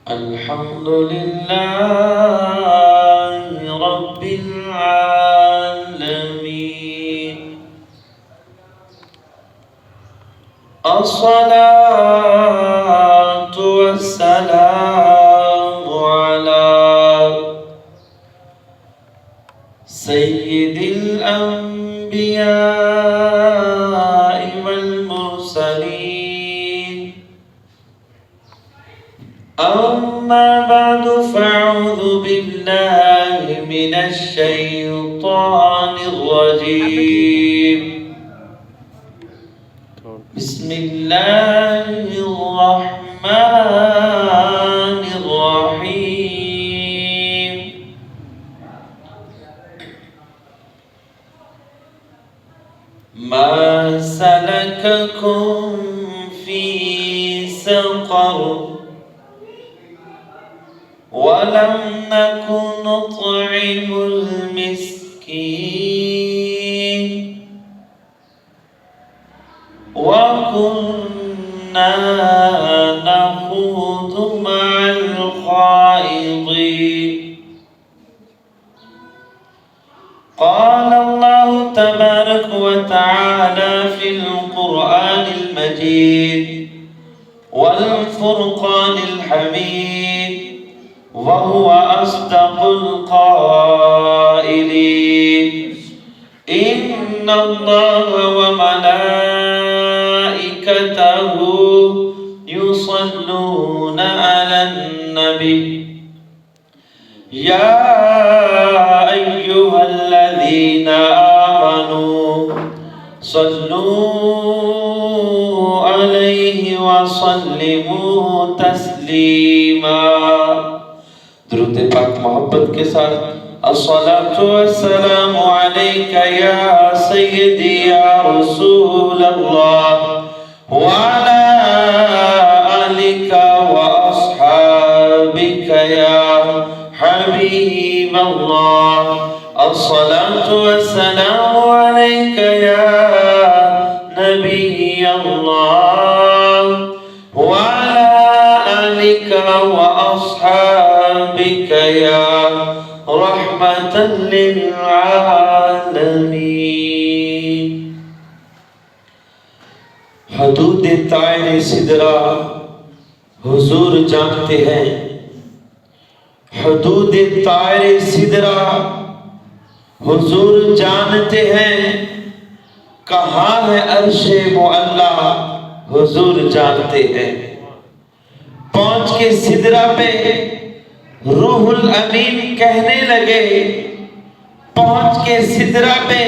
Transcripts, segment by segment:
الحمد لله رب العالمين الصلاة والسلام على سيد الأنبياء والمرسلين أما بعد فأعوذ بالله من الشيطان الرجيم بسم الله الرحمن الرحيم ما سلككم في سقر ولم نكن نطعم المسكين وكنا نخوض مع الخائضين قال الله تبارك وتعالى في القرآن المجيد والفرقان الحميد وهو أصدق القائلين إن الله وملائكته يصلون على النبي يا أيها الذين آمنوا صلوا عليه وسلموا تسلیما. درود پاک محبت کے ساتھ الصلاة والسلام علیک یا سیدی یا رسول اللہ وعلى آلک واصحابک یا حبیب اللہ. الصلاة والسلام علیک یا نبی اللہ وعلى آلک واصحابک یا رحمة للعالمين. حدود طائر سدرہ حضور جانتے ہیں. حدود طائر سدرہ حضور جانتے ہیں. کہاں ہے عرش معلا حضور جانتے ہیں. پہنچ کے سدرہ پہ روح الامین کہنے لگے. پہنچ کے سدرہ پہ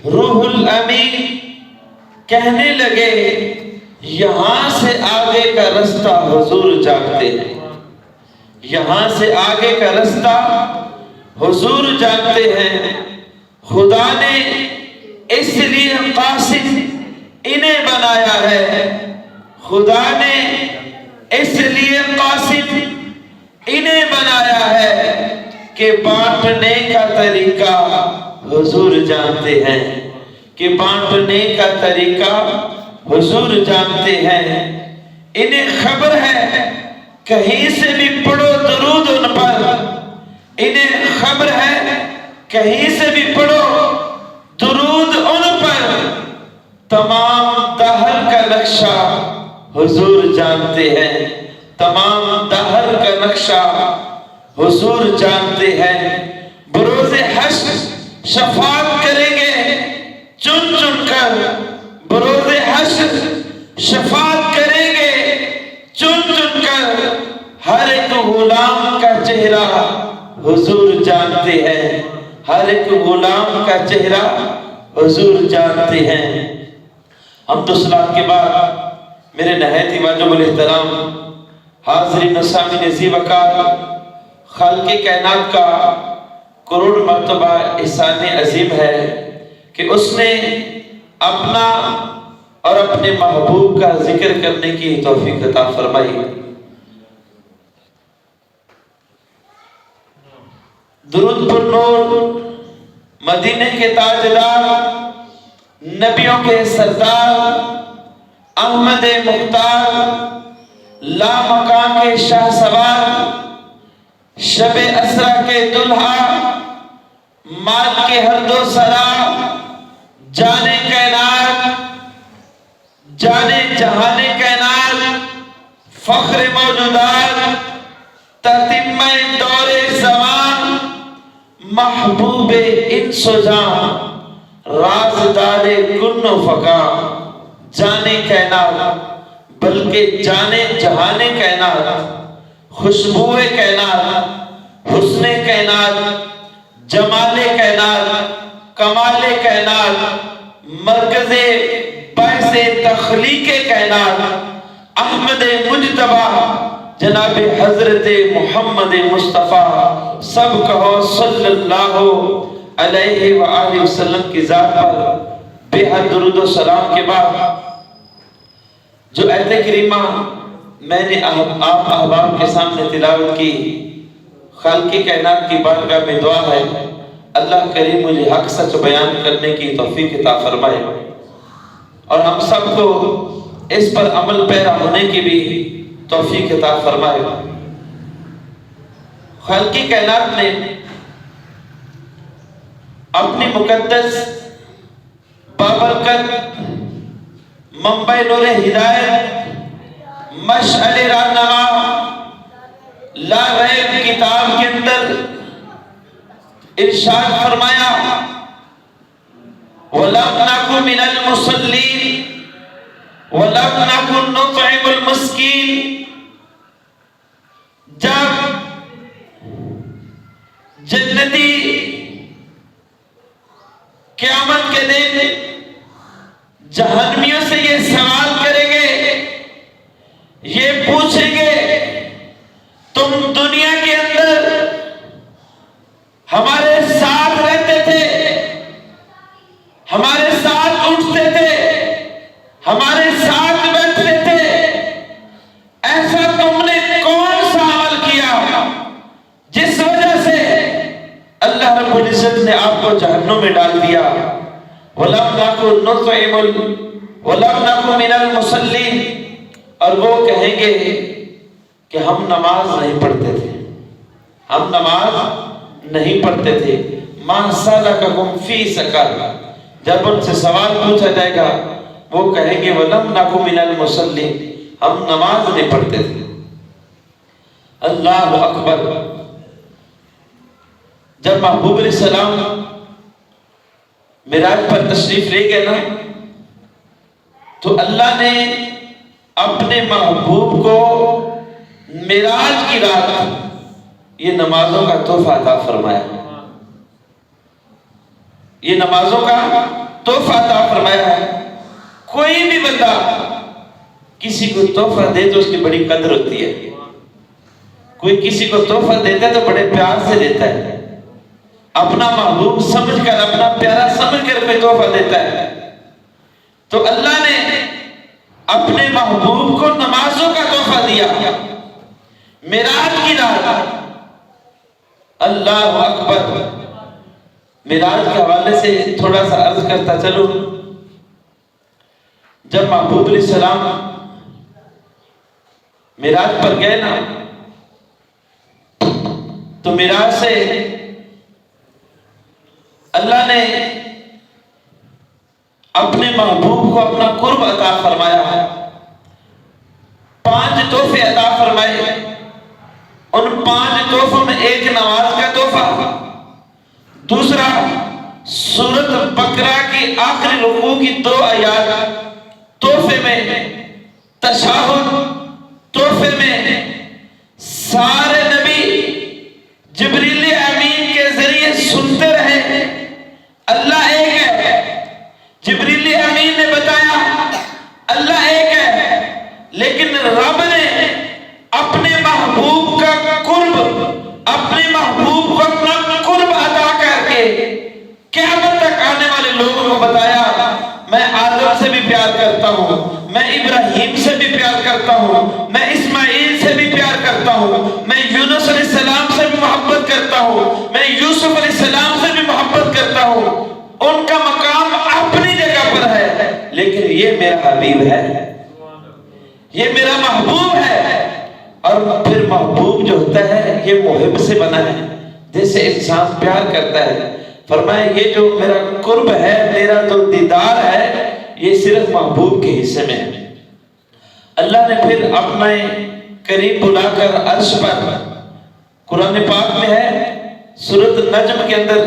روح الامین کہنے لگے یہاں سے آگے کا رستہ حضور جانتے ہیں. یہاں سے آگے کا رستہ حضور جانتے ہیں. خدا نے اس لیے قاصد انہیں بنایا ہے. خدا نے اس لیے قاصد انہیں بنایا ہے کہ بانٹنے کا طریقہ حضور جانتے ہیں. کہ بانٹنے کا طریقہ حضور جانتے ہیں. انہیں خبر ہے کہیں سے بھی پڑھو درود ان پر. انہیں خبر ہے کہیں سے بھی پڑھو درود ان پر. تمام دہر کا نقشہ حضور جانتے ہیں. تمام دہر کا نقشہ حضور جانتے ہیں. بروز حشر شفاعت کریں گے چن چن کر. بروز حشر شفاعت کریں گے چن چن کر. ہر ایک غلام کا چہرہ حضور جانتے ہیں. ہر ایک غلام کا چہرہ حضور جانتے ہیں. حمد و صلات کے بعد میرے نہایت ہی واجب الاحترام حاضرین و سامعین ذی وقار خالق کائنات کا کروڑ مرتبہ احسان عظیم ہے کہ اس نے اپنا اور اپنے محبوب کا ذکر کرنے کی توفیق عطا فرمائی. درود پر نور مدینے کے تاجدار نبیوں کے سردار احمد مختار لامکان کے شاہ سوار شب اسرا کے دلہا مال کے ہر دو سرا جانے کائنات جانے جہان کائنات فخر موجودات تتمہ دور زمان محبوب انس و جان رازدار کن و فکا جانے کائنات بلکہ جانے جہان کائنات خوشبو کائنات حسن کائنات جمال کائنات کمال کائنات مرکز باعث تخلیق کائنات احمد مجتبی جناب حضرت محمد مصطفیٰ سب کہو صلی اللہ علیہ وآلہ وسلم کی ذات پر بے حد درود و سلام کے بعد جو آیت کریمہ میں نے آپ احباب کے سامنے تلاوت کی، خالق کائنات کی بارگاہ میں دعا ہے اللہ کریم مجھے حق سچ بیان کرنے کی توفیق عطا فرمائے اور ہم سب کو اس پر عمل پیرا ہونے کی بھی توفیق عطا فرمائے۔ خالق کائنات نے اپنی مقدس بابرکت منبع نور ہدایت مشعل رہنما لا ریب کتاب کے اندر ارشاد فرمایا وَلَمْ نَكُ مِنَ الْمُصَلِّينَ وَلَمْ نَكُ نُطْعِمُ الْمِسْكِينَ۔ جب جنتی قیامت کے دن جہنمیوں سے یہ سوال کریں گے، یہ پوچھیں گے تم دنیا کے اندر ہمارے ساتھ رہتے تھے، ہمارے ساتھ اٹھتے تھے، ہمارے ساتھ بیٹھتے تھے، ایسا تم نے کون سا عمل کیا جس وجہ سے اللہ رب العزت نے آپ کو جہنم میں ڈال دیا؟ وَلَمْ نَكُ نُطْعِمُ وَلَمْ نَكُ مِنَ الْمُصَلِّينَ۔ اور وہ کہیں گے کہ ہم نماز نہیں پڑھتے تھے، ہم نماز نہیں پڑھتے تھے۔ مَا سَلَكَكُمْ فِي سَقَرَ۔ جب ان سے سوال پوچھا جائے گا وہ کہیں گے وَلَمْ نَكُ مِنَ الْمُصَلِّينَ، ہم نماز نہیں پڑھتے تھے۔ اللہ اکبر۔ جب محبوب علیہ السلام معراج پر تشریف لے گئے نا تو اللہ نے اپنے محبوب کو معراج کی رات یہ نمازوں کا تحفہ عطا فرمایا، یہ نمازوں کا تحفہ عطا فرمایا ہے۔ کوئی بھی بندہ کسی کو تحفہ دے تو اس کی بڑی قدر ہوتی ہے، کوئی کسی کو تحفہ دیتا ہے تو بڑے پیار سے دیتا ہے، اپنا محبوب سمجھ کر اپنا پیارا سمجھ کر کوئی تحفہ دیتا ہے۔ تو اللہ نے اپنے محبوب کو نمازوں کا تحفہ دیا معراج کی رات۔ اللہ اکبر۔ معراج کے حوالے سے تھوڑا سا عرض کرتا چلو، جب محبوب علیہ السلام معراج پر گئے نا تو معراج سے اللہ نے اپنے محبوب کو اپنا قرب عطا فرمایا ہے، 5 تحفے عطا فرمائے۔ ان 5 تحفوں میں ایک نماز کا تحفہ، دوسرا سورۃ بقرہ کی آخری رکوع کی 2 آیات تحفے میں، تشہد تحفے میں، سارے نبی جبریل امین کے ذریعے سنتے رہے اللہ ایک ہے۔ جبریل امین نے بتایا اللہ ایک ہے، لیکن رب نے اپنے محبوب کا قرب، اپنے محبوب کو اپنا قرب عطا کر کے قیامت تک آنے والے لوگوں کو بتایا میں آدم سے بھی پیار کرتا ہوں، میں ابراہیم سے بھی پیار کرتا ہوں، میں اسماعیل سے بھی پیار کرتا ہوں، میں یونس علیہ السلام سے بھی محبت کرتا ہوں، میں یوسف علیہ السلام سے بھی محبت کرتا ہوں۔ ان کا مقام اپنی جگہ پر ہے۔ یہ میرا حبیب ہے، یہ میرا محبوب ہے۔ اور پھر محبوب جو ہوتا ہے یہ محب سے بنا ہے، جیسے انسان پیار کرتا ہے۔ فرمایا یہ جو میرا قرب ہے، میرا جو دیدار ہے، یہ صرف محبوب کے حصے میں ہے۔ اللہ نے پھر اپنے قریب بلا کر عرش پر، قرآن پاک میں ہے سورۃ النجم کے اندر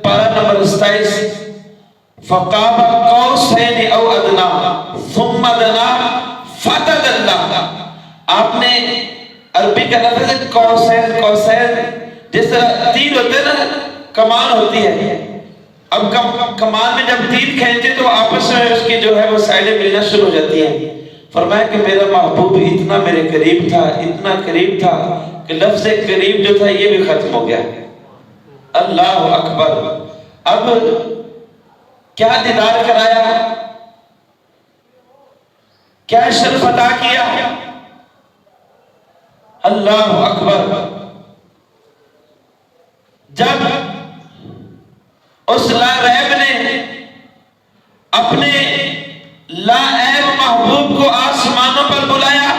پارہ نمبر 27، فَقَابَ قَوْسَيْنِ أَوْ أَدْنَىٰ ثُمَّ دَنَا فَتَدَلَّىٰ۔ آپ نے عربی کا لفظ ہے قوسین، قوسین جس طرح تیر ہوتے ہیں نا، کمان ہوتی ہے، اب کمان میں جب تیر کھینچے تو آپس میں اس کی جو ہے وہ سائڈیں ملنا شروع ہو جاتی ہیں۔ فرمایا کہ میرا محبوب اتنا میرے قریب تھا، اتنا قریب تھا کہ لفظ قریب جو تھا یہ بھی ختم ہو گیا۔ اللہ اکبر! اب کیا دیدار کرایا، کیا شرف عطا کیا، اللہ اکبر! جب اس لا ریب نے اپنے لا عیب محبوب کو آسمانوں پر بلایا،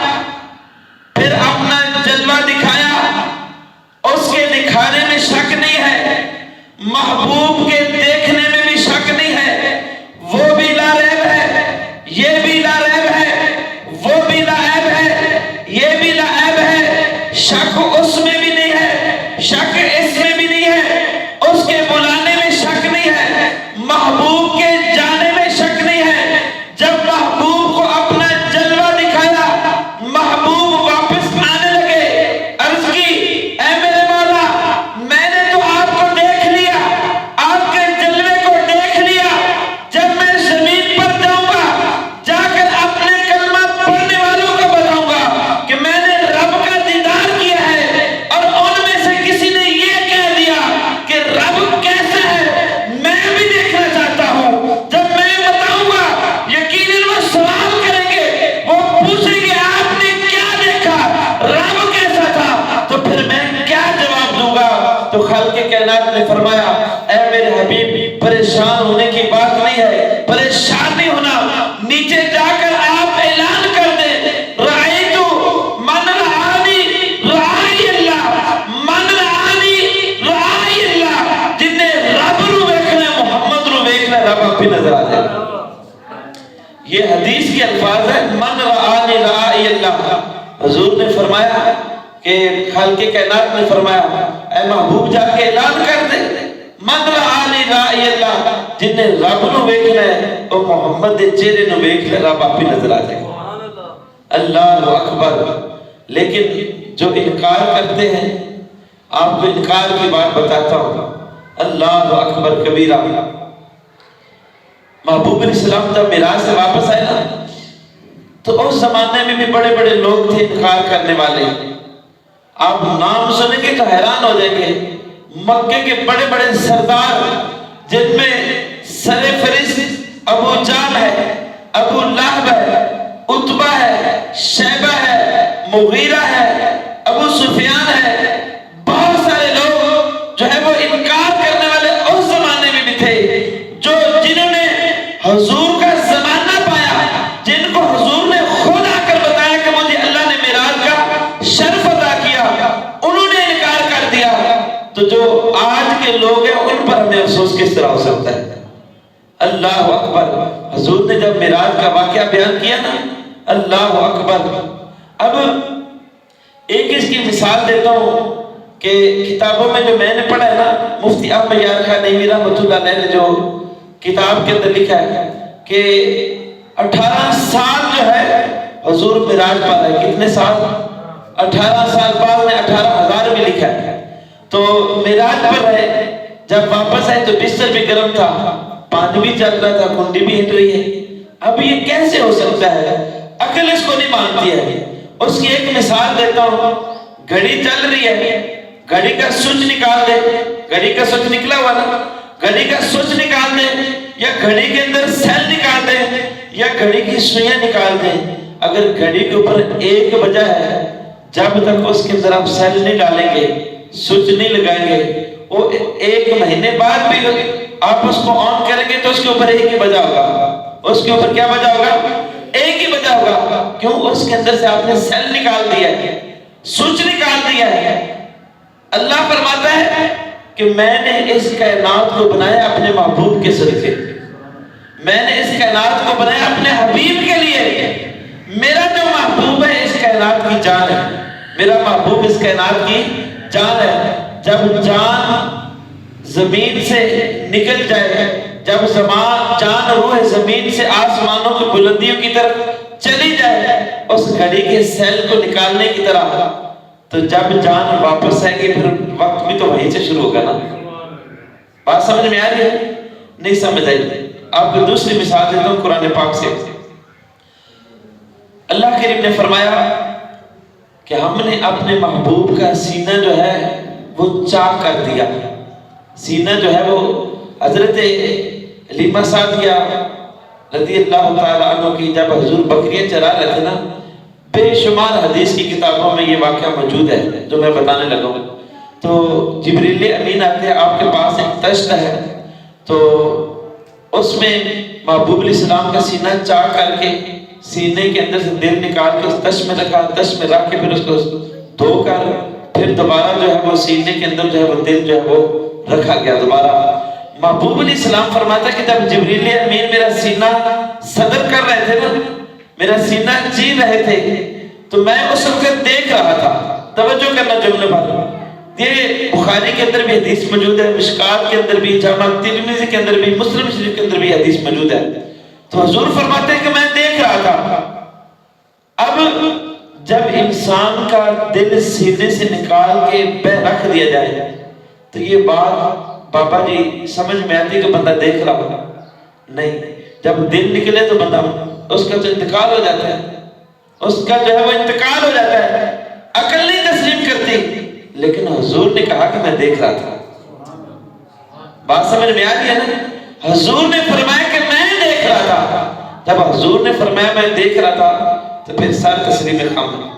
پھر اپنا جلوہ دکھایا، اس کے دکھانے میں شک نہیں ہے، محبوب کے دیکھنے میں بھی شک نہیں ہے، وہ بھی لا ریب ہے، یہ بھی لا ریب ہے، وہ بھی لا عیب ہے، یہ بھی لا عیب ہے، شک اس میں بھی نہیں ہے، شک اس میں بھی نہیں ہے، اس کے بلانے میں شک نہیں ہے، محبوب کے جانے میں شک نہیں ہے۔ جب محبوب کو اپنا جلوہ دکھایا، محبوب واپس آنے لگے، عرض کی اے میرے مولا، میں نے تو آپ کو دیکھ لیا، آپ کے جلوے کو دیکھ لیا، جب میں زمین پر جاؤں گا جا کر اپنے کلمہ پڑھنے والوں کو بتاؤں گا کہ میں نے رب کا دیدار کیا ہے، اور ان میں سے کسی نے یہ کہہ دیا کہ رب کیسا ہے میں بھی دیکھنا چاہتا ہوں۔ جب میں بتاؤں گا یقیناً وہ سوال کریں گے، وہ پوچھیں گے آپ نے کیا دیکھا، رب کیسا تھا، تو پھر میں کیا جواب دوں گا؟ تو خالق کائنات نے فرمایا اے میرے حبیب، پریشان ہونے کی بات نہیں ہے، پریشان نہیں ہونا، نیچے جا کر آپ اعلان کر دیں رأیتو من رآنی رآئی اللہ، من رآنی رآئی اللہ، جن نے رب رو ویکھنا ہے، محمد رو ویکھنا ہے، رب آپ بھی نظر آ جائے۔ یہ حدیث کے الفاظ ہے، من رآنی رآئی اللہ۔ حضور نے فرمایا کہ خالق کائنات نے فرمایا اے محبوب جا کے اعلان کر دے من رآنی رآئی اللہ، جن نے رب نو ویکھنا ہے وہ محمد دے چہرے نو ویکھ لے، رب آپ بھی نظر آ جائے۔ اللہ اکبر! لیکن جو انکار کرتے ہیں، آپ کو انکار کی بات بتاتا ہوں، اللہ اکبر کبیرہ۔ محبوب علیہ السلام جب معراج سے واپس آئے نا، تو اس زمانے میں بھی بڑے بڑے لوگ تھے انکار کرنے والے، آپ نام سنیں گے تو حیران ہو جائیں گے۔ مکے کے بڑے بڑے سردار، جن میں سر فہرست ابو جہل ہے، ابو لہب ہے، عتبہ ہے، شیبہ ہے، مغیرہ ہے، ابو سفیان ہے، بہت سارے لوگ جو ہے وہ انکار کرنے والے اس زمانے میں بھی تھے، جنہوں نے حضور کا زمانہ پایا، جن کو حضور نے خود آ کر بتایا کہ مجھے اللہ نے معراج کا شرف عطا کیا، انہوں نے انکار کر دیا۔ تو جو آج کے لوگ ہیں ان پر ہمیں افسوس کس طرح ہو سکتا ہے؟ اللہ اکبر! حضور نے جب معراج کا واقعہ بیان کیا نا، اللہ اکبر! اب ایک اس کی مثال دیتا ہوں کہ کتابوں میں جو میں نے پڑھا ہے نا، مفتی احمد یار خان نعیمی رحمۃ اللہ علیہ نے جو کتاب کے اندر لکھا ہے کہ 18 سال جو ہے حضور معراج پر ہے۔ کتنے سال؟ 18 سال بعد نے 18,000 بھی لکھا ہے۔ تو معراج پر ہے، جب واپس آئے تو بستر بھی گرم تھا، پانی بھی چل رہا تھا، کنڈی بھی ہٹ رہی ہے۔ اب یہ کیسے ہو سکتا ہے؟ عقل اس کو نہیں مانتی ہے۔ اس کی ایک مثال دیتا ہوں، گھڑی چل رہی ہے، گھڑی کا سوئچ نکال دے، گھڑی کا سوئچ نکلا ہوا نا، گھڑی کا سوئچ نکال دے، یا گھڑی کے اندر سیل نکال دے، یا گھڑی کی سوئیاں نکال دے، اگر گھڑی کے اوپر 1 بجا ہے، جب تک اس کے اندر آپ سیل نہیں ڈالیں گے، سوئچ نہیں لگائیں گے، وہ 1 مہینے بعد بھی آپ اس کو آن کریں گے تو اس کے اوپر 1 ہی بجا ہوگا، اس کے اوپر کیا وجہ ہوگا؟ ایک ہی وجہ ہوگا، کیوں؟ اس کے اندر سے آپ نے سیل نکال دیا ہے، سوچ نکال دیا ہے۔ اللہ فرماتا ہے کہ میں نے اس کائنات کو بنایا اپنے محبوب کے صدقے، میں نے اس کائنات کو بنایا اپنے حبیب کے لیے۔ میرا جو محبوب ہے اس کائنات کی جان ہے، میرا محبوب اس کائنات کی جان ہے۔ جب جان زمین سے نکل جائے، جب جان روح زمین سے آسمانوں کی بلندیوں کی طرف چلی جائے اس گھڑی کے سیل کو نکالنے کی طرح، تو جب جان واپس آئے گی پھر وقت بھی تو وہیں سے شروع ہوگا نا۔ بات سمجھ میں آ رہی ہے؟ نہیں سمجھ آئی؟ آپ کو دوسری مثال دیتا ہوں قرآن پاک سے۔ اللہ کریم نے فرمایا کہ ہم نے اپنے محبوب کا سینہ جو ہے وہ چاک کر دیا۔ سینہ جو ہے وہ حضرت حلیمہ سعدیہ رضی اللہ تعالیٰ عنہ کی جب حضور بکریاں چرا رہے تھے نا، بے شمار حدیث کی کتابوں میں یہ واقعہ موجود ہے جو میں بتانے لگا ہوں۔ تو جبریل امین آتے ہیں، آپ کے پاس ایک تشت ہے، تو اس میں محبوب علیہ السلام کا سینہ چاک کر کے سینے کے اندر سے دل نکال کے اس تشت میں رکھا، تشت میں رکھ کے پھر اس کو دھو کر پھر دوبارہ جو ہے وہ سینے کے اندر جو ہے وہ دل جو ہے وہ رکھا گیا دوبارہ۔ محبوب علیہ السلام فرماتا ہے کہ جب جبریل امین میرا سینہ صدر کر رہے تھے نا، میرا سینہ چیر رہے تھے، تو میں اس وقت دیکھ رہا تھا۔ توجہ کرنا جملے پر، یہ بخاری کے اندر بھی حدیث موجود ہے، مشکات کے اندر بھی، جامع ترمذی کے اندر بھی، مسلم شریف کے اندر بھی حدیث موجود ہے۔ تو حضور فرماتے ہیں کہ میں دیکھ رہا تھا۔ اب جب انسان کا دل سینے سے نکال کے بے رکھ دیا جائے تو یہ بات بابا جی سمجھ میں آتی کہ بندہ دیکھ رہا ہوگا؟ نہیں، جب دل نکلے تو بندہ اس کا تو انتقال ہو جاتا ہے، اس کا جو ہے وہ انتقال ہو جاتا ہے، عقل نہیں تسلیم کرتی۔ لیکن حضور نے کہا کہ میں دیکھ رہا تھا۔ بات سمجھ میں آ رہی ہے نا؟ حضور نے فرمایا کہ میں دیکھ رہا تھا۔ جب حضور نے فرمایا میں دیکھ رہا تھا تو پھر سارے تسلیم خام ہے۔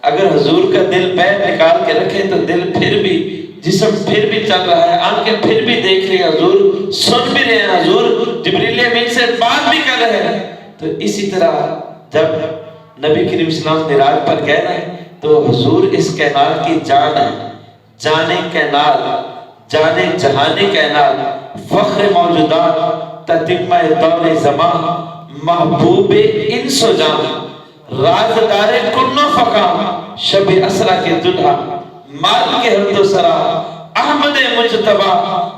اگر حضور کا دل پیر نکال کے رکھے تو دل پھر بھی، جسم پھر بھی چل رہا ہے، آنکھیں پھر بھی دیکھ رہی ہیں، حضور سن بھی رہے ہیں، حضور جبریل امین سے بات بھی کر رہے ہیں۔ تو اسی طرح جب نبی کریم اسلام معراج پر گئے نا تو حضور اس کائنات کی جان ہے، جانے کائنات، جانے جہانے کائنات، فخر موجودات، تتمہ دور زمان، محبوب انس و جان، رازدار کن و فقام، شب اسرا کے دلہا، مال کے حرد و سرا، احمد مجتبہ،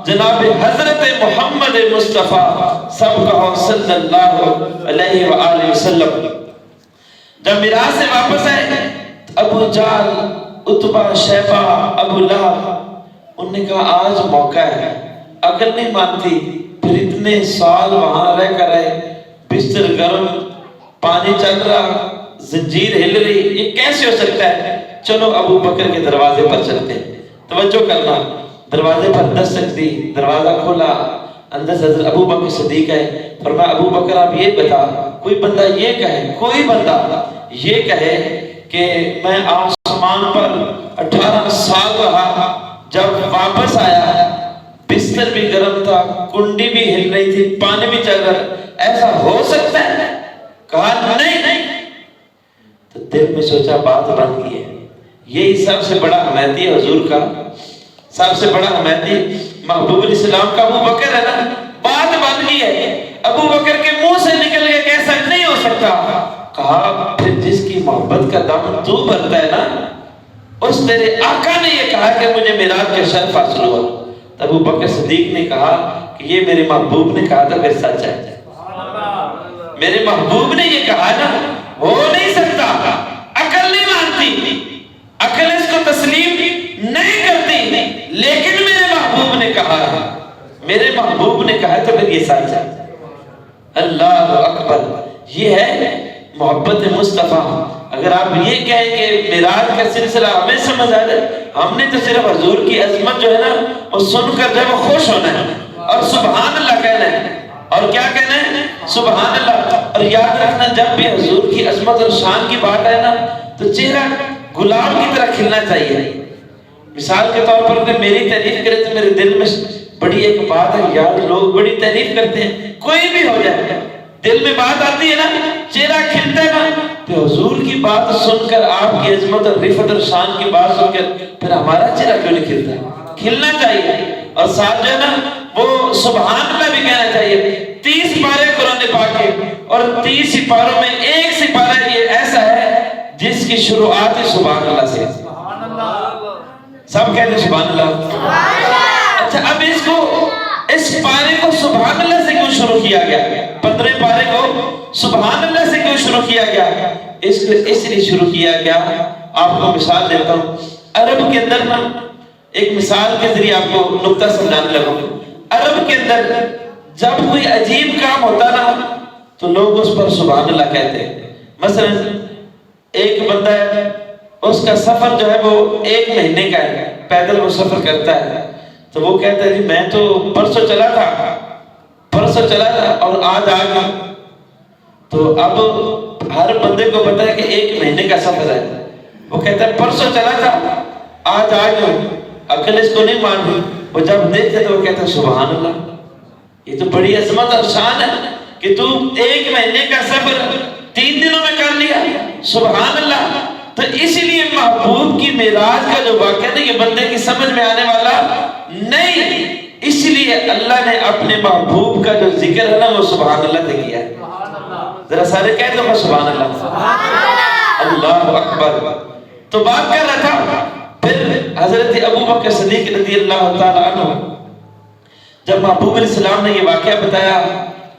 جناب حضرت محمد مصطفیٰ، سب کہو صلی اللہ علیہ وآلہ وسلم۔ جب معراج سے واپس آئے ابو جہل، عتبہ، شیبہ، ابو لہب، انہوں نے کہا آج موقع ہے، عقل نہیں مانتی، پھر اتنے سال وہاں رہ کر رہے، بستر گرم، پانی چل رہا، زنجیر ہل رہی، یہ کیسے ہو سکتا ہے؟ چلو ابو بکر کے دروازے پر چلتے ہیں۔ توجہ کرنا، دروازے پر دستک دی، دروازہ کھولا، اندر سے حضرت ابو بکر صدیق ہے۔ فرمایا ابو بکر آپ یہ بتا، کوئی بندہ یہ کہے، کوئی بندہ یہ کہے کہ میں آسمان پر 18 سال رہا، جب واپس آیا بستر بھی گرم تھا، کنڈی بھی ہل رہی تھی، پانی بھی چل رہا، ایسا ہو سکتا ہے؟ کہا نہیں۔ تو دل میں سوچا بات بن گئی ہے، یہی سب سے بڑا حمایتی حضور کا، سب سے بڑا حمایتی محبوب علیہ السلام کا ابو بکر ہے نا، بات بن گئی ہے۔ ابو بکر کے منہ سے نکل گیا کہ ایسا نہیں ہو سکتا۔ کہا پھر جس کی محبت کا دم تو بھرتا ہے نا، اس تیرے آقا نے یہ کہا کہ مجھے معراج کا شرف حاصل ہوا۔ ابو بکر صدیق نے کہا کہ یہ میرے محبوب نے کہا تھا، پھر سچ ہے، میرے محبوب نے یہ کہا نا، ہو نہیں سکتا، عقل نہیں مانتی، عقل اس کو تسلیم نہیں کرتی، لیکن میرے محبوب نے کہا ہے، میرے محبوب نے کہا تو پھر یہ سچ ہے۔ اللہ اکبر، یہ ہے محبت مصطفیٰ۔ اگر آپ یہ کہیں کہ معراج کا سلسلہ ہمیں سمجھ آ جائے، ہم نے تو صرف حضور کی عظمت جو ہے نا وہ سن کر جب خوش ہونا ہے اور سبحان اللہ کہنا ہے، اور کیا کہنا ہے؟ سبحان اللہ۔ اور یاد رکھنا جب بھی حضور کی عظمت اور شان کی بات ہے نا تو چہرہ گلاب کی طرح کھلنا چاہیے۔ مثال کے طور پر کہ میری تعریف کرے تو میرے دل میں بڑی ایک بات ہے، یار لوگ بڑی تعریف کرتے ہیں، کوئی بھی ہو جائے، دل میں بات آتی ہے نا، چہرہ کھلتا ہے نا، تو حضور کی بات سن کر، آپ کی عظمت اور رفعت اور شان کی بات سن کر پھر ہمارا چہرہ کیوں نہیں کھلتا ہے؟ کھلنا چاہیے۔ اور ساتھ جو ہے نا وہ سبحان اللہ بھی کہنا چاہیے۔ 30 پارے قرآن پاک کے، اور 30 سپاروں میں ایک سپارہ یہ ایسا ہے جس کی شروعات ہے سبحان اللہ سے۔ سب کہتے ہیں سبحان اللہ۔ اچھا، اب اس پارے کو سبحان اللہ سے کیوں شروع کیا گیا؟ 15 پارے کو سبحان اللہ سے کیوں شروع کیا گیا؟ اس لیے شروع کیا گیا، آپ کو مثال دیتا ہوں۔ عرب کے اندر نا، ایک مثال کے ذریعے آپ کو نقطہ سمجھانے لگا۔ عرب کے اندر جب کوئی عجیب کام ہوتا نا تو لوگ اس پر سبحان اللہ کہتے ہیں۔ مثلا ایک بندہ ہے، اس کا سفر جو ہے وہ 1 مہینے کا ہے، پیدل وہ سفر کرتا ہے، تو وہ کہتا ہے جی میں تو پرسوں چلا تھا اور آج آ گیا۔ تو اب ہر بندے کو پتا ہے کہ 1 مہینے کا سفر ہے، وہ کہتا ہے پرسوں چلا تھا آج آ گیا، عقل اس کو نہیں مان رہی۔ وہ جب دیکھتے تو وہ کہتا ہے سبحان اللہ، یہ تو بڑی عظمت اور شان ہے کہ تو 1 مہینے کا سفر 3 دنوں میں کر لیا، سبحان اللہ۔ تو اسی لیے محبوب کی معراج کا جو واقعہ ہے یہ بندے کی سمجھ میں آنے والا نہیں، اس لیے اللہ نے اپنے محبوب کا جو ذکر ہے نا وہ سبحان اللہ سے کیا ہے۔ ذرا سارے کہہ دو سبحان اللہ، اللہ اکبر۔ تو بات کر رہا تھا، پھر حضرت ابو بکر صدیق رضی اللہ تعالی عنہ جب محبوب علیہ السلام نے یہ واقعہ بتایا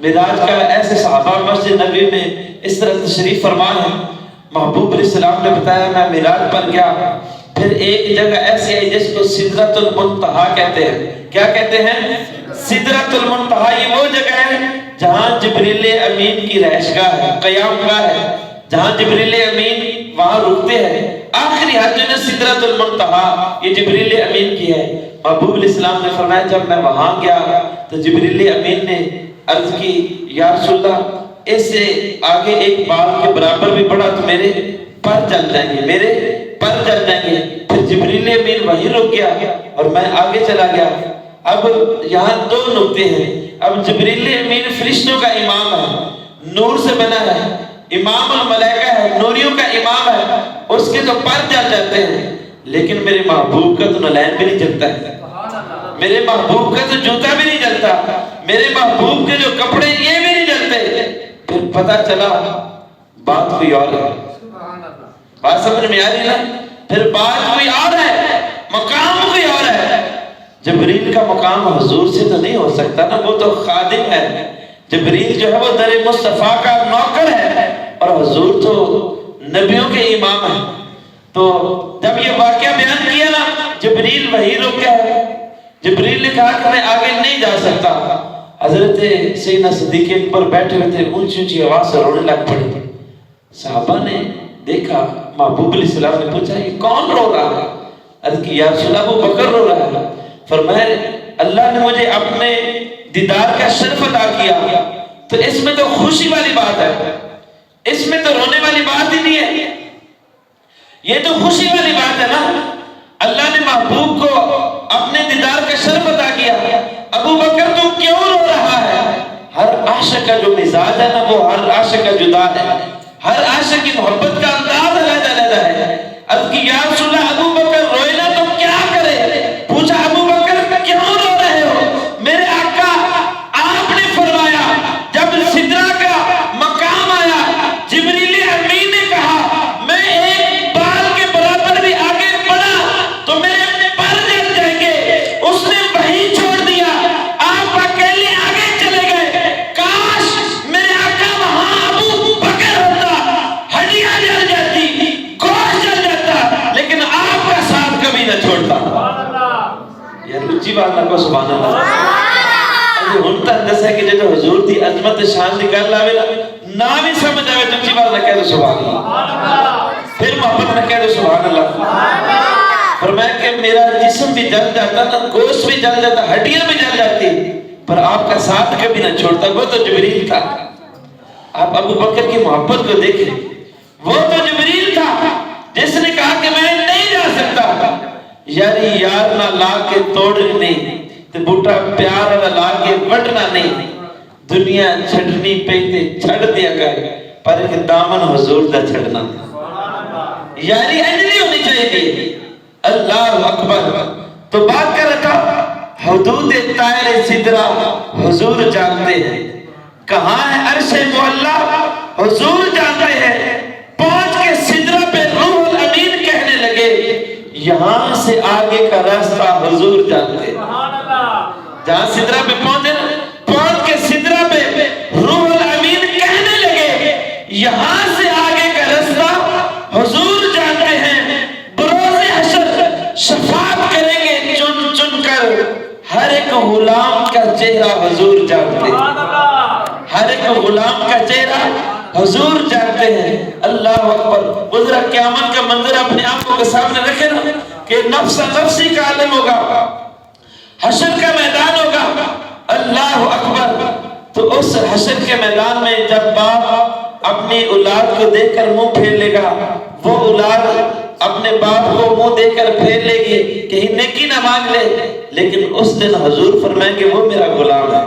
معراج کا، ایسے صحابہ مسجد نبی میں اس طرح تشریف فرما ہے، محبوب علیہ السلام نے بتایا میں معراج پر گیا، پھر ایک جگہ ایسی ہے جس کو سدرۃ المنتہا کہتے ہیں۔ کیا کہتے ہیں؟ سدرۃ المنتہا۔ یہ وہ جگہ ہے جہاں جبریل امین کی رہائشگاہ ہے، قیام گاہ ہے، جہاں جبریل امین وہاں رکتے ہیں۔ آخری حد جو ہے سدرۃ المنتہا، یہ جبریل امین کی ہے۔ محبوب علیہ السلام نے فرمایا جب میں وہاں گیا تو جبریل امین نے عرض کی یا رسول اللہ اس سے آگے ایک بال کے برابر بھی پڑا تو میرے پر جل جائیں گے، میرے پر جل جائیں گے۔ پھر جبریل امین وہیں رک گیا اور میں آگے چلا گیا۔ اب یہاں 2 نقطے ہیں۔ اب جبریل امین فرشتوں کا امام ہے، نور سے بنا ہے، امام الملائکہ ہے، نوریوں کا امام ہے، اس کے تو پر جل جاتے ہیں، لیکن میرے محبوب کا تو نلین بھی نہیں جلتا ہے، میرے محبوب کا تو جوتا بھی نہیں جلتا، میرے محبوب کے جو کپڑے یہ بھی نہیں جلتے۔ پھر پتہ چلا بات کوئی اور ہے، بات سمجھ میں آ رہی نا؟ پھر بات کوئی اور ہے، مقام کوئی اور ہے۔ جبریل کا مقام حضور سے تو نہیں ہو سکتا نا، وہ تو خادم ہے، جبریل جو ہے وہ در مصطفیٰ کا نوکر ہے، اور حضور تو نبیوں کے امام ہیں۔ تو جب یہ واقعہ بیان کیا نا جبریل وہی رک گیا ہے، جبریل نے کہا کہ میں آگے نہیں جا سکتا۔ حضرت سیدنا صدیق اکبر بیٹھے ہوئے تھے، اونچی اونچی آواز سے رونے لگ پڑے۔ صحابہ نے دیکھا، محبوب علیہ السلام نے پوچھا یہ کون رو رہا ہے؟ عرض کی یا رسول اللہ ابو بکر رو رہا ہے۔ فرمایا اللہ نے مجھے اپنے دیدار کا شرف عطا کیا، تو اس میں تو خوشی والی بات ہے، اس میں تو رونے والی بات ہی نہیں ہے، یہ تو خوشی والی بات ہے نا۔ اللہ نے محبوب کو اپنے دیدار کا شرف عطا کیا، ابو بکر تو کیوں رو رہا ہے؟ ہر عاشق کا جو مزاج ہے نا وہ ہر عاشق کا جدا ہے، ہر عاشق کی محبت کا انداز علیحدہ علیحدہ ہے۔ اب کہ یا رسول اللہ ابو بکر روئے نا تو کیا کرے؟ پوچھا ابو بکر کیوں رو رہے ہو؟ میرے آقا آپ نے فرمایا جب سدرہ کا مقام آیا جبریل امین نے کہا میں ایک بال کے برابر بھی آگے بڑھا تو میرے پر جل جائیں گے، اس نے وہیں چھوڑ دیا، آپ اکیلے آگے چلے گئے۔ کاش میرے آقا وہاں ابو بکر ہوتا، ہڈیاں جل جاتی، گوشت جل جاتا، لیکن آپ کا ساتھ کبھی نہ چھوڑتا۔ یہ لچی بات نہ کو سبحان اللہ۔ یہ ہنتا اندس ہے کہ جو حضور دی عظمت شان دی کر لاوے نہ بھی سمجھ آوے تو لچی بات نہ کہہ دو سبحان اللہ، پھر محبت نہ کہہ دو سبحان اللہ۔ فرمایا کہ میرا جسم بھی جل جاتا نا، گوشت بھی جل جاتا، ہڈیاں بھی جل جاتی، پر آپ کا ساتھ کبھی نہ چھوڑتا۔ وہ تو جبریل تھا۔ آپ ابو بکر کی محبت کو دیکھیں، وہ تو جبریل تھا جس نے کہا کہ میں نہیں جا سکتا، یاری یار نہ لا کے توڑ نہیں تے بوٹا پیار نہ لا کے وٹنا نہیں۔ دنیا چھڑنی پہ تے چھڑ دیا کر پر ایک دامن حضور دا چھڑنا یاری انجلی ہونی چاہیے. اللہ اکبر. تو بات کر رہا تھا حدود طائر سدرہ حضور جانتے ہیں. کہاں ہے عرش معلا حضور جانتے ہیں. پہنچ کے سدرہ پہ روح الامین کہنے لگے یہاں سے آگے کا راستہ حضور جانتے ہیں. جہاں سدرہ پہ پہنچے نا پہنچ کے سدرہ پہ روح الامین کہنے لگے یہاں سے آگے کا راستہ حضور جانتے ہیں. بروز حشر شفاعت کریں گے چن چن کر ہر ایک غلام کا چہرہ حضور جانتے ہیں. ہر ایک غلام کا چہرہ حضور جانتے ہیں. اللہ اکبر. گزرا قیامت کا منظر اپنے آنکھوں کے سامنے رکھے نا کہ نفس نفسی کا عالم ہوگا, حشر کا میدان ہوگا. اللہ اکبر. تو اس حشر کے میدان میں جب باپ اپنی اولاد کو دیکھ کر منہ پھیر لے گا, وہ اولاد اپنے باپ کو منہ دے کر پھیر لے گی, کہیں نیکی نہ مانگ لے, لیکن اس دن حضور فرمائیں گے وہ میرا غلام ہے,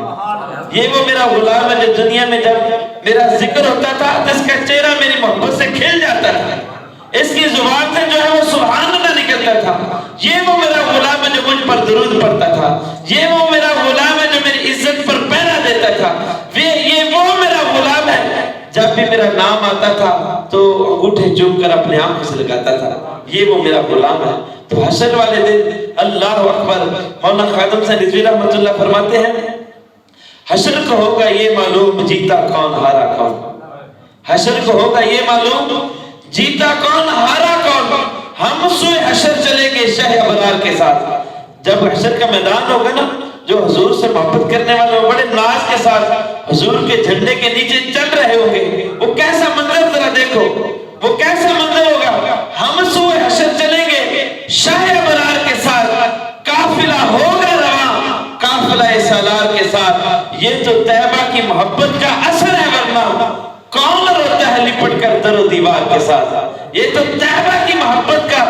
یہ وہ میرا غلام ہے جو دنیا میں جب میرا ذکر ہوتا تھا تو اس کا چہرہ میری محبت سے کھل جاتا تھا, اس کی زبان سے جو ہے وہ سبحان اللہ نکلتا تھا. یہ وہ میرا غلام ہے جو مجھ پر درود پڑھتا تھا, یہ وہ میرا غلام ہے جو میری عزت پر پہرا دیتا تھا, یہ وہ میرا غلام ہے جب بھی میرا نام آتا تھا تو انگوٹھے چوم کر اپنے آنکھوں سے لگاتا تھا, یہ وہ میرا غلام ہے. تو حشر والے دن اللہ اکبر. مولانا خادم سے رضوی رحمۃ اللہ فرماتے ہیں حشر کو ہوگا یہ معلوم جیتا کون ہارا کون. حشر کو ہوگا یہ معلوم جیتا کون ہارا کون. ہم سوئے حشر چلیں گے شہ ابرار کے ساتھ. جب حشر کا میدان ہوگا نا جو حضور سے محبت کرنے والے بڑے ناز کے ساتھ حضور کے جھنڈے کے نیچے چل رہے ہوں گے, وہ کیسا منظر ذرا دیکھو, وہ کیسا منظر ہوگا. ہم سوئے حشر چلیں گے شہ ابرار کے ساتھ, قافلہ ہوگا رواں قافلہ سالار کے ساتھ. یہ تو طیبہ کی محبت کا اثر ہے, ورنہ کون روتا ہے لپٹ کر در و دیوار کے ساتھ. یہ تو طیبہ کی محبت کا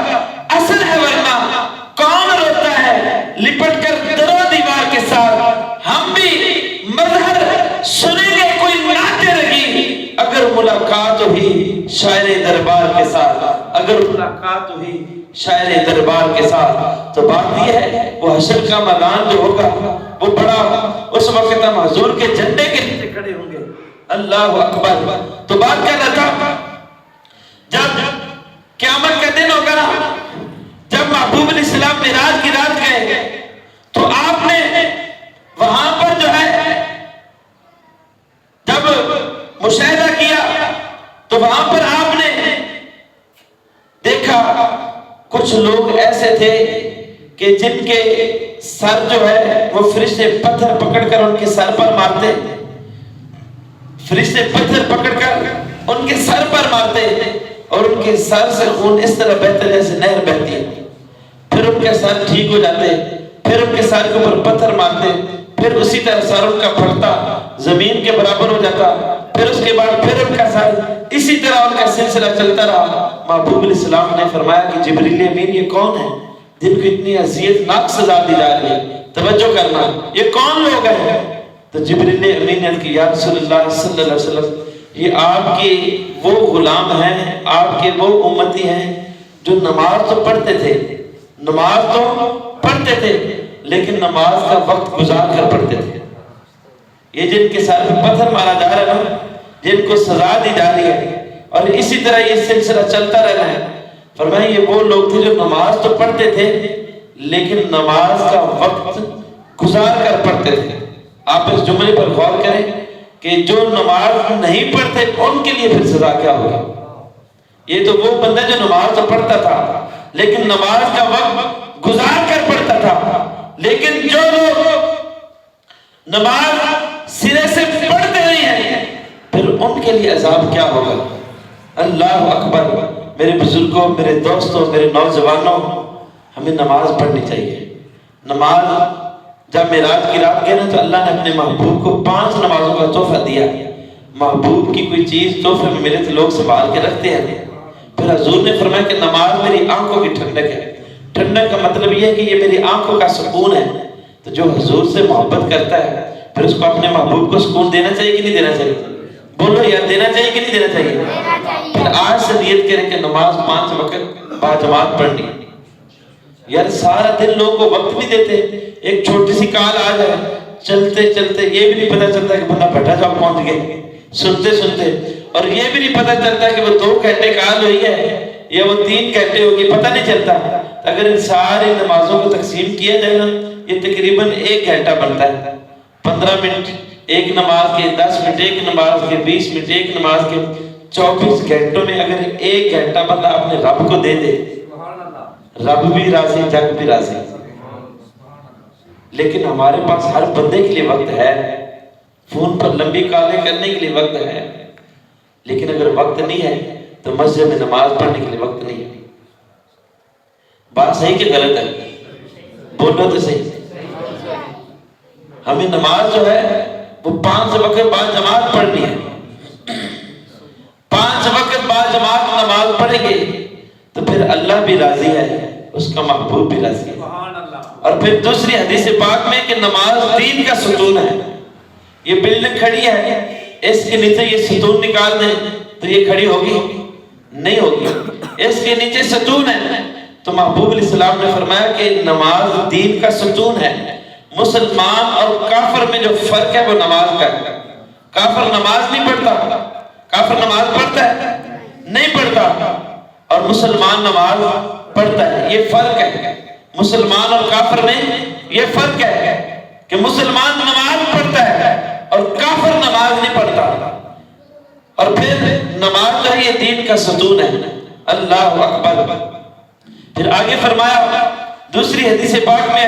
اثر ہے, ورنہ کون روتا ہے لپٹ کر در و دیوار کے ساتھ. ہم بھی مظہر سنیں گے کوئی نعت رگی اگر ملاقات ہوئی شاعر دربار کے ساتھ, اگر ملاقات ہوئی شاعر دربار کے ساتھ. تو بات یہ ہے وہ حشر کا میدان جو ہوگا وہ بڑا, اس وقت ہم حضور کے جھنڈے کے نیچے کھڑے ہوں گے. اللہ اکبر. تو بات کر رہا تھا جب قیامت کا دن ہوگا نا, جب محبوب علیہ السلام معراج کی رات گئے تو آپ نے وہاں پر جو ہے جب مشاہدہ کیا تو وہاں پر آپ نے دیکھا کچھ لوگ ایسے تھے کہ جن کے سر جو ہے وہ فرشتے پتھر پکڑ کر ان کے سر پر مارتے, فرشتے پتھر پکڑ کر ان کے سر پر مارتے اور ان کے سر سے خون اس طرح بہتا جیسے نہر بہتی ہے. پھر ان کے سر ٹھیک ہو جاتے, پھر ان کے سر کے اوپر پتھر مارتے, پھر اسی طرح سر ان کا پھٹتا زمین کے برابر ہو جاتا, پھر اس کے بعد پھر ان کا سر, اسی طرح ان کا سلسلہ چلتا رہا. محبوب علیہ السلام نے فرمایا کہ جبریل امین یہ کون ہے جن کو اتنی اذیت ناک سزا دی جا رہی ہے, توجہ کرنا, یہ کون لوگ ہیں. تو جبریل امین نے کہ یا رسول اللہ صلی اللہ علیہ وسلم یہ آپ کے وہ غلام ہیں, آپ کے وہ امتی ہیں جو نماز تو پڑھتے تھے, نماز تو پڑھتے تھے لیکن نماز کا وقت گزار کر پڑھتے تھے. یہ جن کے سر پہ پتھر مارا جا رہا ہے نا, جن کو سزا دی جا رہی ہے اور اسی طرح یہ سلسلہ چلتا رہنا ہے. فرمایا یہ وہ لوگ تھے جو نماز تو پڑھتے تھے لیکن نماز کا وقت گزار کر پڑھتے تھے. آپ اس جملے پر غور کریں کہ جو نماز نہیں پڑھتے ان کے لیے پھر سزا کیا ہوگا. یہ تو وہ بندہ جو نماز تو پڑھتا تھا لیکن نماز کا وقت گزار کر پڑھتا تھا, لیکن جو لوگ نماز سرے سے پڑھتے نہیں ہیں پھر ان کے لیے عذاب کیا ہوگا. اللہ اکبر. میرے بزرگوں, میرے دوستوں, میرے نوجوانوں, ہمیں نماز پڑھنی چاہیے. نماز جب معراج کی رات گئے نا تو اللہ نے اپنے محبوب کو 5 نمازوں کا تحفہ دیا. محبوب کی کوئی چیز تحفے میں ملے تو لوگ سنبھال کے رکھتے ہیں. پھر حضور نے فرمایا کہ نماز میری آنکھوں کی ٹھنڈک ہے. ٹھنڈک کا مطلب یہ ہے کہ یہ میری آنکھوں کا سکون ہے. تو جو حضور سے محبت کرتا ہے پھر اس کو اپنے محبوب کو سکون دینا چاہیے کہ نہیں دینا چاہیے؟ بولو یار، دینا چاہیے کہ نہیں دینا چاہیے؟ پھر آج سے نیت کریں کہ نماز 5 وقت باجماعت پڑھنی ہے۔ یار سارا دن لوگوں کو وقت نہیں دیتے، ایک چھوٹی سی کال آ جائے، چلتے چلتے یہ بھی نہیں پتا چلتا کہ بندہ بھٹا جاب پہنچ گئے سنتے سنتے، اور یہ بھی نہیں پتا چلتا کہ وہ 2 گھنٹے کال ہوئی ہے یا وہ 3 گھنٹے ہوگی، پتہ نہیں چلتا۔ اگر ان ساری نمازوں کو تقسیم کیا جائے نا، یہ تقریباً 1 گھنٹہ بنتا ہے۔ 15 منٹ ایک نماز کے، 10 منٹ ایک نماز کے، 20 منٹ ایک نماز کے، 24 گھنٹوں میں اگر 1 گھنٹہ بندہ اپنے رب کو دے دے، رب بھی راضی، جگ بھی راضی۔ لیکن ہمارے پاس ہر بندے کے لیے وقت ہے، فون پر لمبی کالیں کرنے کے لیے وقت ہے، لیکن اگر وقت نہیں ہے تو مسجد میں نماز پڑھنے کے لیے وقت نہیں ہے۔ بات صحیح کہ غلط ہے؟ بولو تو صحیح۔ ہمیں نماز جو ہے وہ 5 وقت بعد جماعت پڑھنی ہے۔ 5 وقت بعد جماعت نماز پڑھیں گے تو پھر اللہ بھی راضی ہے، اس کا محبوب بھی راضی ہے۔ اور پھر دوسری حدیث پاک میں کہ نماز دین کا ستون ہے۔ یہ بلڈنگ کھڑی ہے، اس کے نیچے یہ ستون نکال دیں تو یہ کھڑی ہوگی؟ نہیں ہوگی۔ اس کے نیچے ستون ہے، تو محبوب علیہ السلام نے فرمایا کہ نماز دین کا ستون ہے۔ مسلمان اور کافر میں جو فرق ہے وہ نماز کا ہے۔ کافر نماز نہیں پڑھتا، کافر نماز پڑھتا ہے نہیں پڑھتا، اور مسلمان نماز پڑھتا ہے۔ یہ فرق ہے مسلمان اور کافر میں، یہ فرق ہے کہ مسلمان نماز پڑھتا ہے اور کافر نماز نہیں پڑھتا۔ اور پھر نماز جو ہے یہ دین کا ستون ہے۔ اللہ اکبر۔ پھر آگے فرمایا دوسری حدیث پاک میں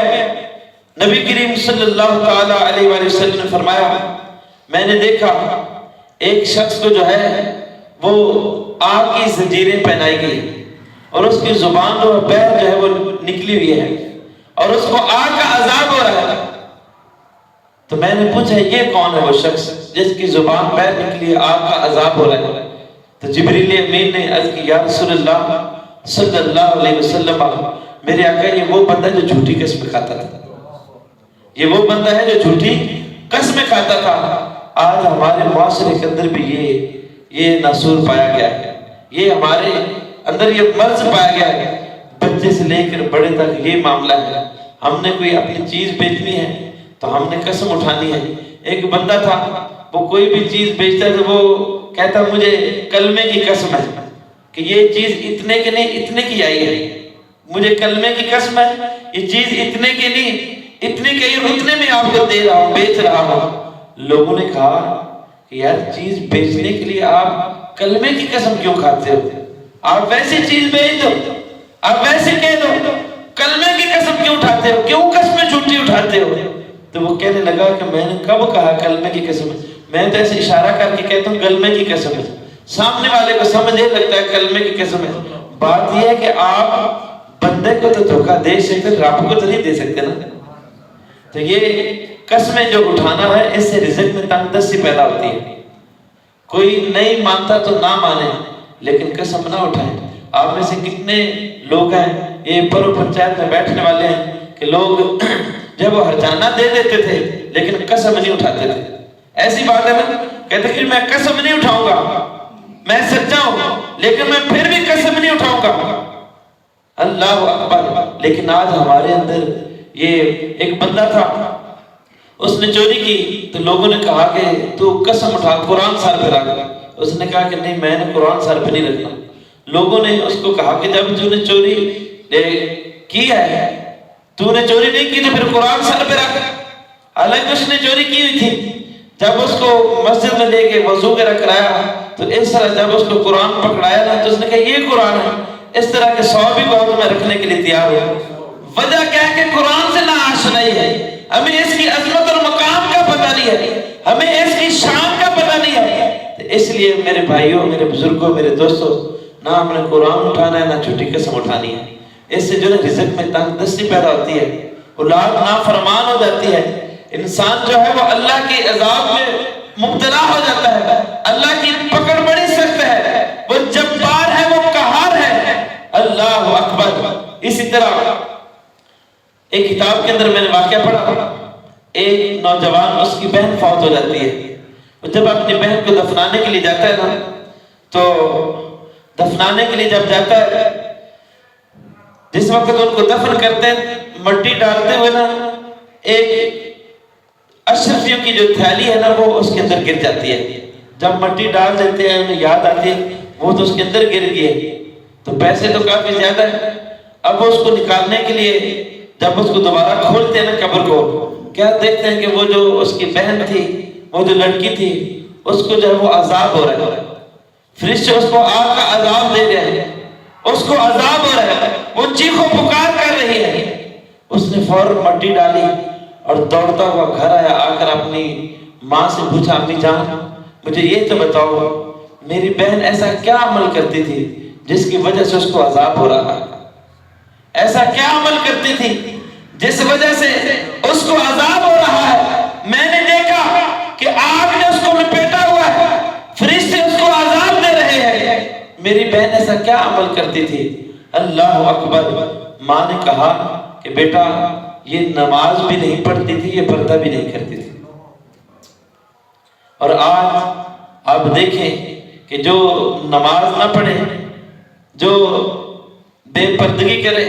نبی کریم صلی اللہ تعالی علیہ وآلہ وسلم نے فرمایا، میں نے دیکھا ایک شخص کو جو ہے وہ آگ کی زنجیریں پہنائی گئی اور اس کی زبان اور پیر جو ہے وہ نکلی ہوئی ہے اور اس کو آگ کا عذاب ہو رہا ہے۔ تو میں نے پوچھا یہ کون ہے وہ شخص جس کی زبان پیر نکلی ہے، آگ کا عذاب ہو رہا ہے؟ تو جبریل امین نے عرض کی، یا رسول اللہ صلی اللہ علیہ وسلم، میرے آقا یہ وہ بندہ جو جھوٹی قسم کھاتا تھا، یہ وہ بندہ ہے جو جھوٹی قسم کھاتا تھا۔ آج ہمارے معاشرے کے اندر بھی یہ ناسور پایا گیا ہے، یہ ہمارے اندر یہ مرض پایا گیا ہے، بچے سے لے کر بڑے تک یہ معاملہ ہے۔ ہم نے کوئی اپنی چیز بیچنی ہے تو ہم نے قسم اٹھانی ہے۔ ایک بندہ تھا، وہ کوئی بھی چیز بیچتا تو وہ کہتا مجھے کلمے کی قسم ہے کہ یہ چیز اتنے کے نہیں اتنے کی آئی ہے، مجھے کلمے کی قسم ہے یہ چیز اتنے کے نہیں اتنے کے اتنے میں آپ کو دے رہا ہوں، بیچ رہا ہوں۔ لوگوں نے کہا کہ یار چیز بیچنے کے لیے آپ کلمے کی قسم کیوں کھاتے ہو؟ آپ ویسی چیز بیچ دو، آپ ویسے کہہ دو، کلمے کی قسم کیوں اٹھاتے ہو؟ کیوں قسمیں جھوٹی اٹھاتے ہو؟ تو وہ کہنے لگا کہ میں نے کب کہا کلمے کی قسم؟ میں تو ایسے اشارہ کر کے کہتا ہوں کلمے کی قسم ہے، سامنے والے کو سمجھ یہ لگتا ہے کلمے کی قسم ہے۔ بات یہ ہے کہ آپ بندے کو تو دھوکہ دے سکتے، رب کو تو نہیں دے سکتے نا۔ تو یہ قسمیں جو اٹھانا ہے اس سے رزق میں تنگ دستی پیدا ہوتی ہے۔ کوئی نہیں مانتا تو نہ مانے، لیکن قسم نہ اٹھائیں۔ آپ میں سے کتنے لوگ ہیں یہ پرو پنچایت میں بیٹھنے والے ہیں کہ لوگ جب وہ ہرجانہ دے دیتے تھے لیکن قسم نہیں اٹھاتے تھے؟ ایسی بات ہے نا، کہتے کہ میں قسم نہیں اٹھاؤں گا، میں سچا ہوں لیکن میں پھر بھی قسم نہیں اٹھاؤں گا۔ اللہ اکبر۔ لیکن آج ہمارے اندر یہ ایک بندہ تھا، اس نے چوری کی تو لوگوں نے کہا کہ تو قسم اٹھا، قرآن سر پہ رکھ۔ اس نے کہا کہ نہیں میں نے قرآن سر پہ نہیں رکھنا۔ لوگوں نے اس کو کہا کہ جب تو نے چوری کی ہے، تو نے چوری نہیں کی تو پھر قرآن سر پہ رکھ۔ حالانکہ اس نے چوری کی ہوئی تھی۔ جب اس کو مسجد میں لے کے وضو وغیرہ کرایا تو اس طرح جب اس کو قرآن پکڑایا نا تو اس نے کہا یہ قرآن ہے۔ اس طرح کے 100 بھی گود میں رکھنے کے لیے تیار ہو۔ وجہ کیا ہے کہ قرآن سے نہ آشنائی ہے، ہمیں اس کی عظمت اور مقام کا پتہ نہیں ہے، ہمیں اس کی شان کا پتہ نہیں ہے۔ تو اس لیے میرے بھائیوں، میرے بزرگوں، میرے دوستوں، نہ ہم نے قرآن اٹھانا ہے نہ جھوٹی قسم اٹھانی ہے۔ اس سے جو ہے رزق میں تنگ دستی پیدا ہوتی ہے، اولاد نافرمان ہو جاتی ہے، انسان جو ہے وہ اللہ کے عذاب میں مبتلا ہو جاتا ہے۔ اللہ کی پکڑ بڑی سخت ہے، وہ جبار ہے، وہ قہار ہے۔ اللہ اکبر۔ اسی طرح ایک کتاب کے اندر میں نے واقعہ پڑھا، ایک نوجوان اس کی بہن فوت ہو جاتی ہے، جب اپنی بہن کو دفنانے کے لیے جاتا ہے نا، تو دفنانے کے لیے جب جاتا ہے، جس وقت ان کو دفن کرتے ہیں مٹی ڈالتے ہوئے نا، ایک اشرفیوں کی جو تھیلی ہے نا وہ اس کے اندر گر جاتی ہے۔ جب مٹی ڈال دیتے ہیں انہیں یاد آتی ہے وہ تو اس کے اندر گر گئی، تو پیسے تو کافی زیادہ ہیں۔ اب اس کو نکالنے کے لیے جب اس کو دوبارہ کھولتے ہیں نا قبر کو، کیا دیکھتے ہیں کہ وہ جو اس کی بہن تھی، وہ جو لڑکی تھی، اس کو جو ہے وہ عذاب ہو رہا ہے، فرشتے اس کو آگ کا عذاب دے رہے ہیں، اس کو عذاب ہو رہا ہے، وہ چیخو پکار کر رہی ہے۔ اس نے فوراً مٹی ڈالی اور دوڑتا ہوا گھر آیا، آ کر اپنی ماں سے پوچھا، امی جان مجھے یہ تو بتاؤ میری بہن ایسا کیا عمل کرتی تھی جس کی وجہ سے اس کو عذاب ہو رہا ہے؟ ایسا کیا عمل کرتی تھی جس وجہ سے اس کو عذاب ہو رہا ہے؟ میں نے دیکھا کہ آگ نے اس کو لپیٹا ہوا ہے، فرشتے اس کو عذاب دے رہے ہیں، میری بہن ایسا کیا عمل کرتی تھی؟ اللہ اکبر۔ ماں نے کہا کہ بیٹا یہ نماز بھی نہیں پڑھتی تھی، یہ پردہ بھی نہیں کرتی تھی۔ اور آج آپ دیکھیں کہ جو نماز نہ پڑھے، جو بے پردگی کرے،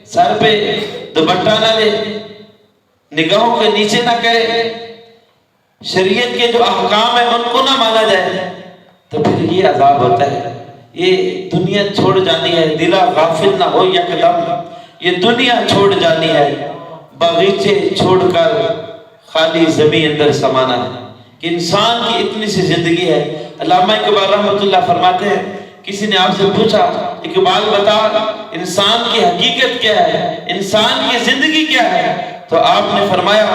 سر پہ دوپٹہ نہ لے، نگاہوں کے نیچے نہ کرے، شریعت کے جو احکام ہیں ان کو نہ مانا جائے، تو پھر یہ عذاب ہوتا ہے۔ یہ دنیا چھوڑ جانی ہے، دلا غافل نہ ہو یکدم، یہ دنیا چھوڑ جانی ہے، باغیچے چھوڑ کر خالی زمین اندر سمانا ہے، کہ انسان کی اتنی سی زندگی ہے۔ علامہ اقبال رحمۃ اللہ فرماتے ہیں، کسی نے آپ سے پوچھا اقبال بتا انسان کی حقیقت کیا ہے، انسان کی زندگی کیا ہے؟ تو آپ نے فرمایا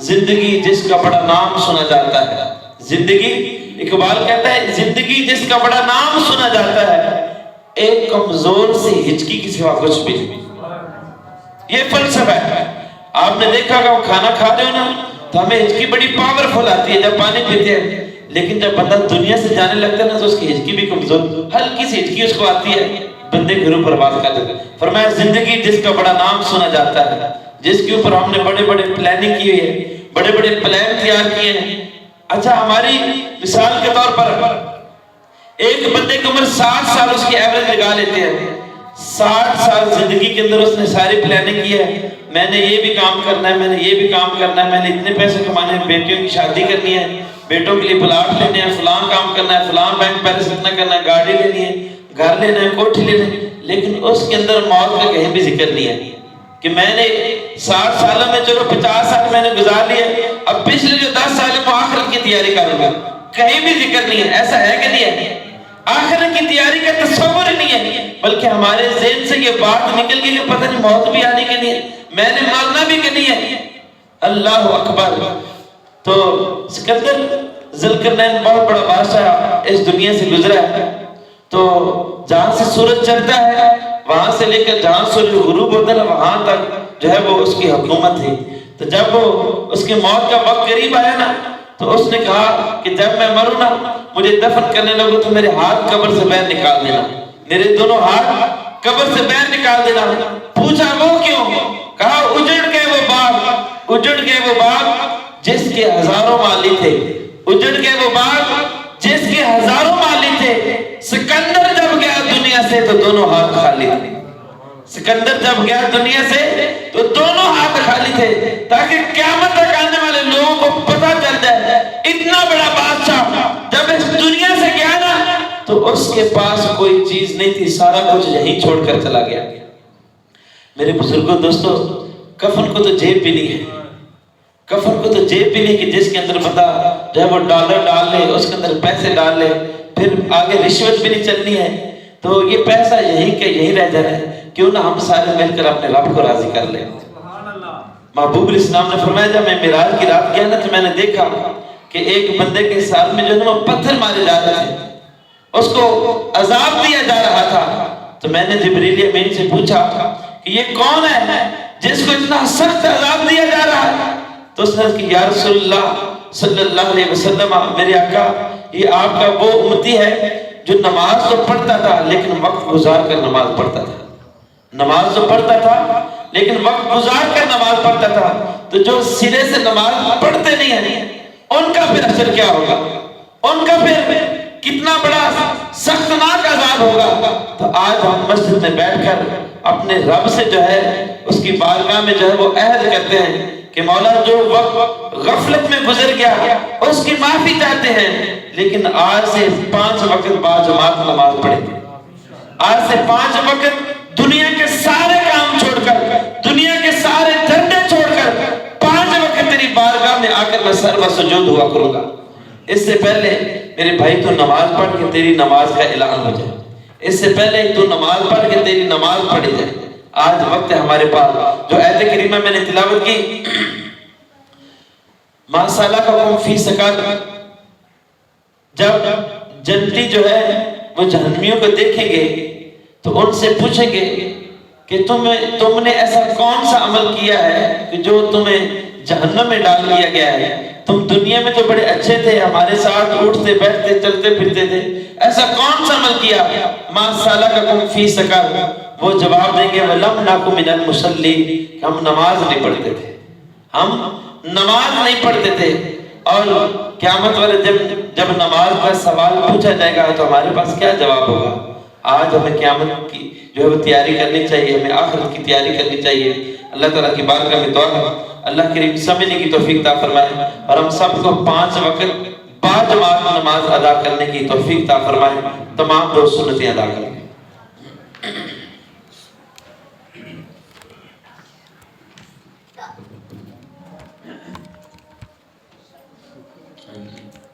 زندگی جس کا بڑا نام سنا جاتا ہے، زندگی، اقبال کہتا ہے زندگی جس کا بڑا نام سنا جاتا ہے، ایک کمزور سی ہچکی کی سوا کچھ بھی نہیں۔ یہ فلسفہ ہے۔ آپ نے دیکھا کہ وہ کھانا کھا رہے ہو نا تو ہمیں ہچکی بڑی پاورفل آتی ہے جب پانی پیتے ہیں، لیکن جب بندہ دنیا سے جانے لگتا ہے نا تو اس کی ہچکی بھی کمزور، ہلکی سی ہچکی اس کو آتی ہے، بندے کے اوپر بات کر دیتے۔ فرمایا زندگی جس کا بڑا نام سنا جاتا ہے، جس کے اوپر ہم نے بڑے بڑے پلاننگ کی ہوئی ہے، بڑے بڑے پلان تیار کیے ہیں۔ اچھا ہماری مثال کے طور پر ایک بندے کی عمر 60 سال اس کی ایوریج لگا لیتے ہیں، 60 سال زندگی کے اندر اس نے ساری پلاننگ کی ہے، میں نے یہ بھی کام کرنا ہے، میں نے یہ بھی کام کرنا ہے، میں نے اتنے پیسے کمانے ہیں، بیٹیوں کی شادی کرنی ہے، بیٹوں کے لیے پلاٹ لینے ہیں، فلاں کام کرنا ہے، فلاں بینک بیلنس اتنا کرنا ہے، گاڑی لینی ہے، گھر لینا ہے، کوٹھی لینا ہے، لیکن اس کے اندر موت کا کہیں بھی ذکر نہیں ہے کہ میں نے 60 سالوں میں چلو 50 سال میں نے گزار لیے، اب پچھلے جو 10 سال میں آخرت کی تیاری کروں گا، کہیں بھی ذکر نہیں ہے۔ ایسا ہے کہ نہیں ہے؟ آخرت کی تیاری کا تصور ہی نہیں ہے، بلکہ ہمارے ذہن سے یہ بات نکل گئی کہ پتہ نہیں موت بھی آنے کے نہیں ہے، میں نے مرنا بھی کہ نہیں ہے۔ اللہ اکبر۔ تو سکندر ذوالقرنین بہت بڑا بادشاہ اس دنیا سے گزرا ہے، تو جہاں سے سورج چڑھتا ہے وہاں سے لے کر جہاں سورج غروب ہوتا ہے وہاں تک جو ہے وہ اس کی حکومت تھی۔ تو جب وہ اس کی موت کا وقت قریب آیا نا تو اس نے کہا کہ جب میں مروں نا مجھے دفن کرنے لگو تو میرے ہاتھ قبر سے باہر نکال دینا، میرے دونوں ہاتھ قبر سے باہر نکال دینا۔ پوچھا وہ کیوں؟ کہا اجڑ گئے وہ باغ، اجڑ گئے وہ باغ جس کے ہزاروں مالی تھے، اجڑ گئے وہ باغ جس کے ہزاروں مالی تھے۔ سکندر جب گیا دنیا سے تو دونوں ہاتھ خالی تھے، سکندر جب گیا دنیا سے تو دونوں ہاتھ خالی تھے، تاکہ قیامت تک آنے والے لوگوں کو پتہ چل جائے اتنا بڑا بادشاہ جب اس دنیا سے گیا نا تو اس کے پاس کوئی چیز نہیں تھی، سارا کچھ یہیں چھوڑ کر چلا گیا۔ میرے بزرگوں دوستو، کفن کو تو جیب بھی نہیں ہے، کفن کو تو جیب بھی نہیں کہ جس کے اندر بندہ جو ہے وہ ڈالر ڈال لے، اس کے اندر پیسے ڈال لے، پھر آگے رشوت بھی نہیں چلنی ہے، تو یہ پیسہ یہیں کہ یہیں رہ جانا ہے، کیوں نہ ہم سارے مل کر اپنے رب کو راضی کر لیں۔ محبوب علیہ السلام نے فرمایا جب میں معراج کی رات گیا نا تو میں نے دیکھا کہ ایک بندے کے سال میں جو ہے وہ پتھر مارے جا رہے تھے، اس کو عذاب دیا جا رہا تھا۔ تو میں نے جبریل امین سے پوچھا کہ یہ کون ہے جس کو اتنا سخت عذاب دیا جا رہا ہے؟ تو اس نے کہا کہ یا رسول اللہ صلی اللہ علیہ وسلم، میرے آقا یہ آپ کا وہ امتی ہے جو نماز تو پڑھتا تھا لیکن وقت گزار کر نماز پڑھتا تھا، نماز تو پڑھتا تھا لیکن وقت گزار کر نماز پڑھتا تھا، تو جو سرے سے نماز پڑھتے نہیں ہیں ان کا پھر اثر کیا ہوگا، ان کا پھر کتنا بڑا سختناک عذاب ہوگا۔ تو آج ہم مسجد میں بیٹھ کر اپنے رب سے جو ہے اس کی بارگاہ میں جو ہے وہ عہد کرتے ہیں کہ مولا جو وقت غفلت میں گزر گیا اس کی معافی چاہتے ہیں، لیکن آج سے 5 وقت بعد جماعت نماز پڑھیں گے۔ آج سے 5 وقت دنیا کے سارے کام چھوڑ کر، دنیا کے سارے دھندے چھوڑ کر 5 وقت تیری بارگاہ میں آ کر میں سر و سجود ہوا کروں گا۔ اس سے پہلے میرے بھائی تو نماز پڑھ کے تیری نماز کا اعلان ہو جائے، اس سے پہلے تو نماز پڑھ کے تیری نماز پڑھی جائے۔ آج وقت ہے ہمارے پاس، جو آیت کریمہ میں نے تلاوت کی، ما سلککم فی سقر، جب جنتی جو ہے وہ جہنمیوں کو دیکھیں گے تو ان سے پوچھیں گے کہ تم نے ایسا کون سا عمل کیا ہے کہ جو تمہیں جہنم میں ڈال دیا گیا ہے؟ تم دنیا میں تو بڑے اچھے تھے، ہمارے ساتھ اٹھتے بیٹھتے چلتے پھرتے تھے، ایسا کون سا عمل کیا؟ ما سلککم فی سقر، وہ جواب دیں گے وَلَمْ نَكُ مِنَ الْمُصَلِّينَ، ہم نماز نہیں پڑھتے تھے، ہم نماز نہیں پڑھتے تھے۔ اور قیامت والے جب نماز کا سوال پوچھا جائے گا تو ہمارے پاس کیا جواب ہوگا؟ آج ہمیں قیامت کی جو ہے وہ تیاری کرنی چاہیے، ہمیں آخرت کی تیاری کرنی چاہیے۔ اللہ تعالیٰ کی بارگاہ میں دعا ہے اللہ کریم سمجھنے کی توفیق عطا فرمائے اور ہم سب کو 5 وقت با جماعت نماز ادا کرنے کی توفیق عطا فرمائے، تمام روز سنتیں ادا کریں۔